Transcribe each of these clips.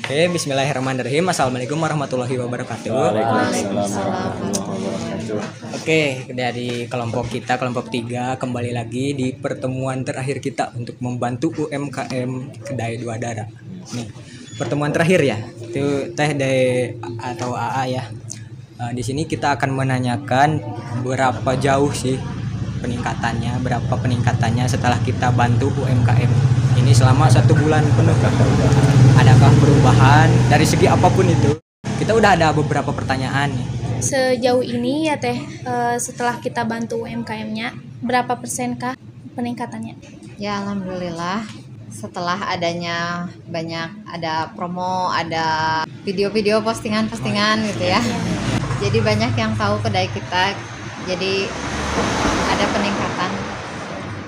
Oke, bismillahirrahmanirrahim. Assalamualaikum warahmatullahi wabarakatuh. Waalaikumsalam warahmatullahi wabarakatuh. Oke, dari kelompok kita, kelompok 3, kembali lagi di pertemuan terakhir kita untuk membantu UMKM Kedai Dua Dara. Nih, pertemuan terakhir ya. Itu Teh dari atau AA ya. Di sini kita akan menanyakan berapa jauh sih berapa peningkatannya setelah kita bantu UMKM ini selama 1 bulan penuh. Adakah perubahan dari segi apapun itu? Kita udah ada beberapa pertanyaan nih. Sejauh ini ya Teh, setelah kita bantu UMKM-nya, berapa persenkah peningkatannya? Ya alhamdulillah, setelah adanya ada promo, ada video-video postingan gitu ya. Jadi banyak yang tahu kedai kita. Jadi ada peningkatan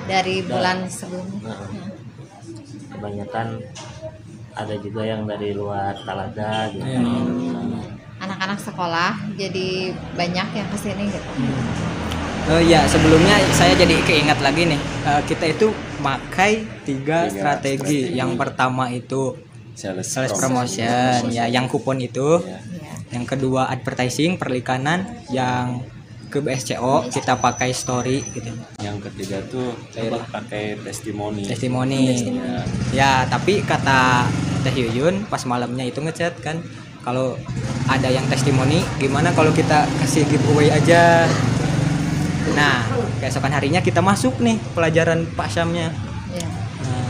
dari bulan sebelumnya. Kebanyakan ada juga yang dari luar Talaga gitu. Anak-anak sekolah jadi banyak yang kesini gitu. Ya sebelumnya saya jadi keingat lagi nih, kita itu pakai 3 strategi. Yang pertama itu sales promotion, ya yang kupon itu. Yang kedua advertising, perikanan. Yang ke BSCO kita pakai story gitu. Yang ketiga tuh pakai testimoni. Ya, tapi kata Teh Yuyun pas malamnya itu ngechat kan, kalau ada yang testimoni gimana kalau kita kasih giveaway aja. Nah, keesokan harinya kita masuk nih pelajaran Pak Syamnya. Nah,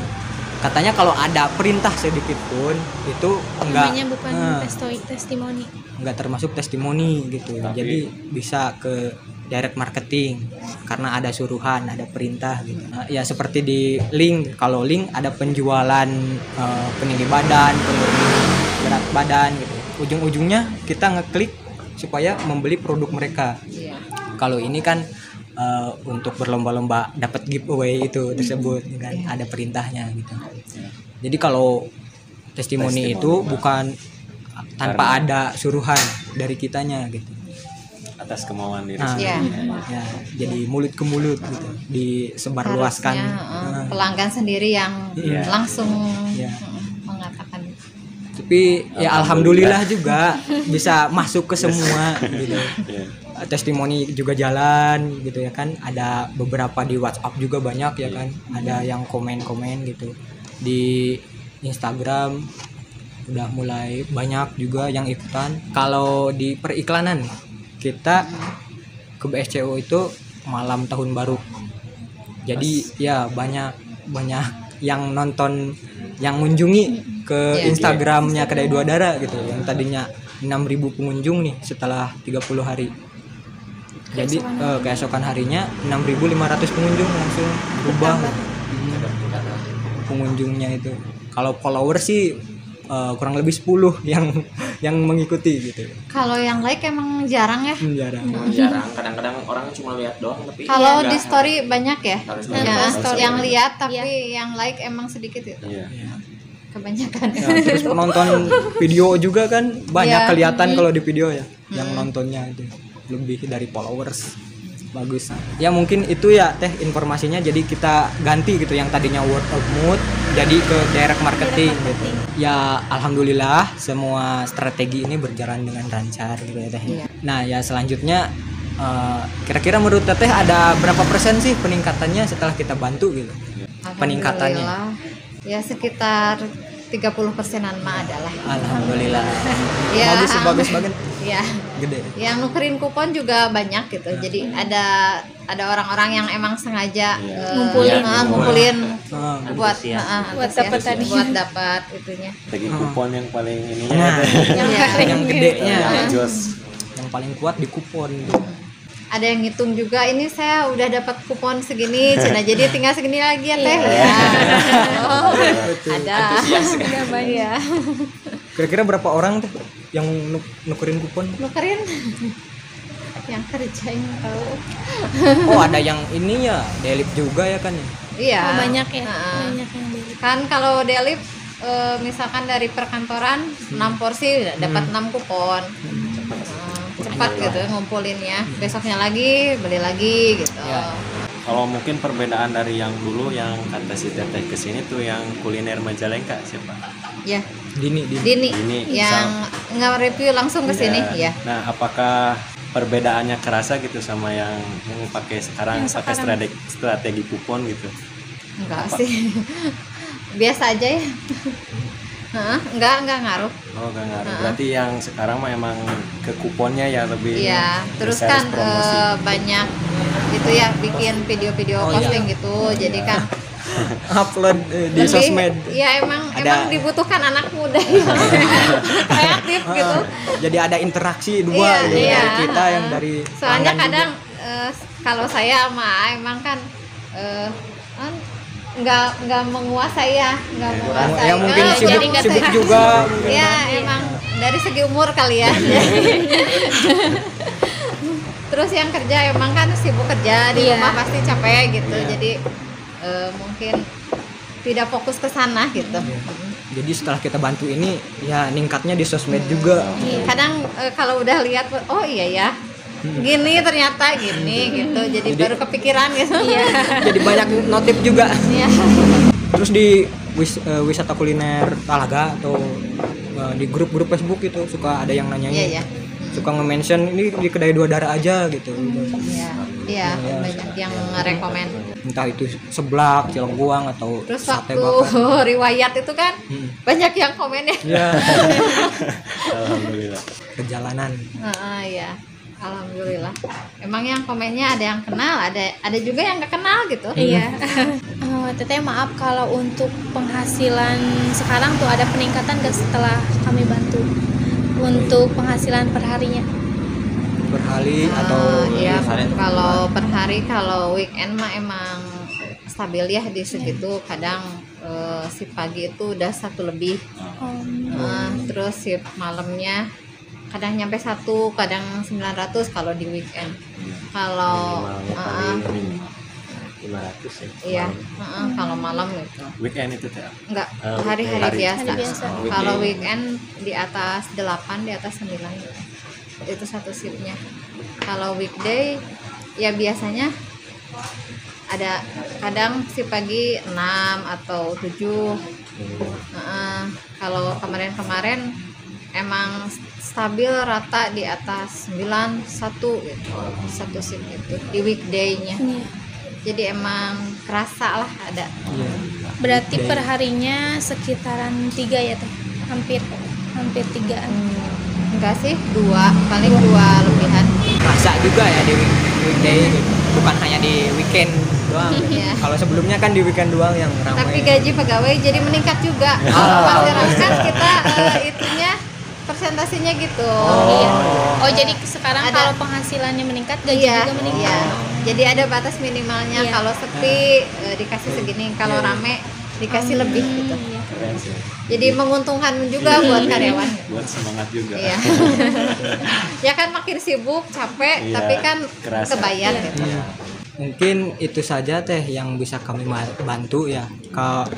katanya kalau ada perintah sedikit pun itu enggak, namanya bukan testimoni. Enggak termasuk testimoni gitu. Jadi bisa ke direct marketing karena ada suruhan, ada perintah gitu. Ya seperti di link, kalau link ada penjualan peninggi badan, penurunan berat badan gitu. Ujung-ujungnya kita ngeklik supaya membeli produk mereka. Kalau ini kan untuk berlomba-lomba dapat giveaway itu tersebut kan ada perintahnya gitu. Jadi kalau testimoni itu bukan tanpa ada suruhan dari kitanya gitu, atas kemauan diri sendiri. Ya, jadi mulut ke mulut gitu, disebarluaskan. Pelanggan sendiri yang langsung mengatakan. Tapi ya alhamdulillah juga bisa masuk ke semua gitu. Testimoni juga jalan gitu ya kan. Ada beberapa di WhatsApp juga banyak ya kan. Ada yang komen-komen gitu. Di Instagram udah mulai banyak juga yang ikutan. Kalau di periklanan kita ke BSCO itu malam tahun baru. Jadi ya banyak yang nonton, yang mengunjungi ke Instagramnya Kedai Dua Dara gitu. Yang tadinya 6.000 pengunjung nih setelah 30 hari. Jadi keesokan harinya 6.500 pengunjung langsung berubah pengunjungnya itu. Kalau follower sih kurang lebih 10 yang mengikuti gitu. Kalau yang like emang jarang ya? Jarang. Kadang-kadang orang cuma lihat doang, tapi kalau di story banyak ya. Yang lihat tapi yang like emang sedikit gitu. Kebanyakan. Terus penonton video juga kan banyak kelihatan kalau di video ya. Yang nontonnya itu lebih dari followers. Bagus. Ya mungkin itu ya Teh informasinya. Jadi kita ganti gitu, yang tadinya word of mouth jadi ke direct marketing gitu. Ya alhamdulillah semua strategi ini berjalan dengan lancar gitu ya Teh. Nah ya selanjutnya kira-kira menurut Teh ada berapa persen sih peningkatannya setelah kita bantu gitu? Peningkatannya ya sekitar 30%-an mah adalah. Alhamdulillah. Bagus banget. Ya. Gede. Yang nukerin kupon juga banyak gitu. Jadi ada orang-orang yang emang sengaja ngumpulin buat dapat itunya. Lagi kupon yang paling ini yang gedenya. Yang paling kuat di kupon. Ada yang ngitung juga, ini saya udah dapat kupon segini, Cina, jadi tinggal segini lagi ya Teh. Ada. Ya. Kira-kira berapa orang tuh yang nukerin kupon? Nukerin? Yang kerja yang tahu. Oh ada yang ini ya, delip juga ya kan ya? Iya. Banyak ya. Banyak yang delip. Kan kalau delip misalkan dari perkantoran 6 porsi dapat 6 kupon. Cepat gitu ngumpulinnya, besoknya lagi beli lagi gitu. Kalau mungkin perbedaan dari yang dulu yang kata si Teteh kesini tuh yang kuliner Majalengka siapa? Ya, Dini. Dini yang nge-review langsung ke sini ya. Nah, apakah perbedaannya kerasa gitu sama yang pakai sekarang, pakai strategi kupon gitu? Enggak sih. Biasa aja ya. Enggak ngaruh. Oh, enggak ngaruh. Berarti yang sekarang mah emang ke kuponnya ya lebih. Iya, terus sales kan promosi. banyak itu ya bikin video-video posting gitu. Jadi kan Upload di lebih, sosmed. ya emang Ada- dibutuhkan anak muda yang kreatif gitu. Jadi ada interaksi dua gitu, Iya. dari kita yang dari Soalnya pelanggan juga. kadang kalau saya sama A emang kan kan nggak menguasai ya, nggak menguasai. Ya mungkin jadi sibuk, nggak sibuk tahu. juga. Ya emang dari segi umur kali ya. Terus yang kerja emang kan sibuk kerja di rumah pasti capek gitu. Jadi mungkin tidak fokus ke sana gitu. Jadi setelah kita bantu ini ya ningkatnya di sosmed juga. Kadang kalau udah lihat oh iya ya. Gini ternyata gini gitu. Jadi baru kepikiran gitu. Jadi banyak notif juga. Iya. Terus di wisata kuliner Talaga atau di grup-grup Facebook itu suka ada yang nanyain. Iya. Suka nge-mention ini di kedai Dua Darah aja gitu. Iya, banyak yang nge-rekomen. Entah itu seblak, cilengkuang atau Terus sate waktu bakar. riwayat itu kan banyak yang komennya. Ya, Alhamdulillah. perjalanan. Iya. Alhamdulillah. Emang yang komennya ada yang kenal, ada juga yang nggak kenal gitu. Iya. Teteh maaf kalau untuk penghasilan sekarang tuh ada peningkatan gak setelah kami bantu untuk penghasilan perharinya? Per hari atau Iya, kalau per hari, kalau weekend mah emang stabil ya di segitu. Kadang shift pagi itu udah 1 lebih. Terus shift malamnya kadang nyampe 1, kadang 900 kalau di weekend. Kalau Minimal 500 ya. iya, kalau malam gitu. Weekend itu teh. Enggak, Hari hari-hari biasa. Hari biasa. Kalau weekend di atas 8, di atas 9 gitu. Itu satu shiftnya. Kalau weekday ya biasanya ada kadang shift pagi 6 atau 7. Kalau kemarin emang stabil rata di atas 9 1 gitu. Satu shift itu di weekday-nya. Jadi emang kerasa lah ada. Berarti perharinya sekitaran 3 ya teh? Hampir 3-an. Enggak sih, 2, paling 2 lebihan. masa juga ya di weekday gitu. Bukan hanya di weekend doang. Iya. Kalau sebelumnya kan di weekend doang yang ramai. Tapi gaji pegawai jadi meningkat juga. Kalau masyarakat kan kita itunya persentasenya gitu. Iya. Oh jadi sekarang Ada. kalau penghasilannya meningkat gaji Iya, juga meningkat. iya. Jadi ada batas minimalnya. Iya. Kalau sepi dikasih segini, kalau rame dikasih lebih gitu. Iya. Keren sih. Jadi menguntungkan juga buat karyawan. Buat semangat juga. Iya. Ya kan makin sibuk, capek, Iya, tapi kan kerasa. kebayar gitu. Iya. Mungkin itu saja teh yang bisa kami bantu ya. Kalau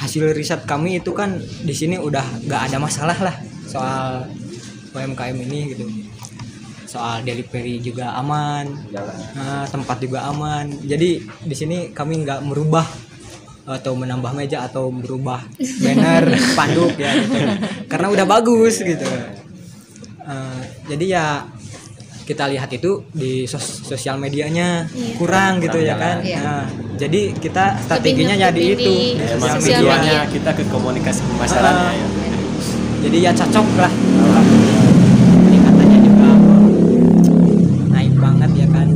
hasil riset kami itu kan di sini udah gak ada masalah lah soal UMKM ini gitu. Soal delivery juga aman, tempat juga aman. Jadi di sini kami nggak merubah atau menambah meja atau berubah banner, spanduk ya gitu. Karena udah bagus gitu. Jadi ya kita lihat itu di sosial medianya kurang gitu ya kan. Iya. Nah, jadi kita strateginya jadi ngetepin itu di sosial sosial medianya. media. Kita ke komunikasi pemasarannya ya. Jadi ya cocok lah. Peningkatannya juga naik banget ya kan.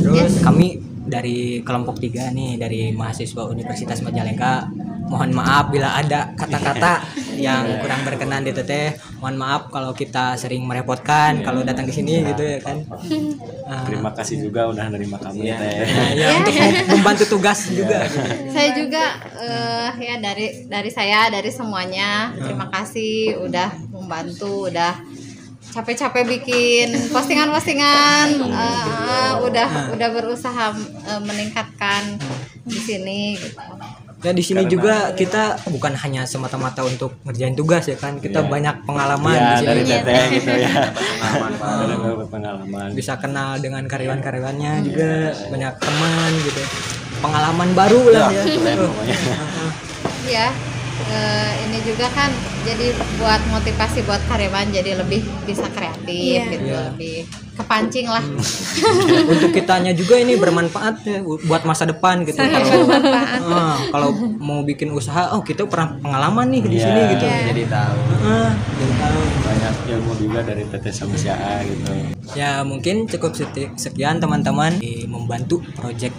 Terus kami dari kelompok 3 nih, dari mahasiswa Universitas Majalengka, mohon maaf bila ada kata-kata yang kurang berkenan di teteh. Mohon maaf kalau kita sering merepotkan kalau datang ke sini gitu ya kan. Terima kasih juga udah nerima kami teh. Nah, ya untuk membantu tugas juga gitu. Saya juga ya dari saya, dari semuanya terima kasih udah membantu, udah capek-capek bikin postingan-postingan, udah berusaha meningkatkan di sini gitu. Ya di sini juga kita bukan hanya semata-mata untuk ngerjain tugas ya kan, kita banyak pengalaman di sini. Dari teteh gitu ya. Pengalaman. Bisa kenal dengan karyawan-karyawannya juga, banyak teman gitu. Pengalaman baru lah ya. Keren pokoknya. Ya ini juga kan jadi buat motivasi buat karyawan jadi lebih bisa kreatif gitu, lebih kepancing lah. Untuk kitanya juga ini bermanfaat ya, buat masa depan gitu. Kalau mau bikin usaha, oh kita pernah pengalaman nih di sini gitu. Jadi tahu. Jadi tahu. Banyak ilmu juga dari PT Samsiaa gitu. Ya mungkin cukup sekian teman-teman membantu project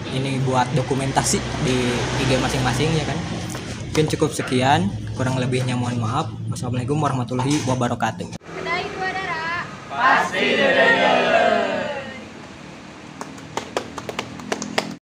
ini buat dokumentasi di IG masing-masing ya kan. Mungkin cukup sekian, kurang lebihnya mohon maaf. Wassalamualaikum warahmatullahi wabarakatuh. Kedai Dua Darah pasti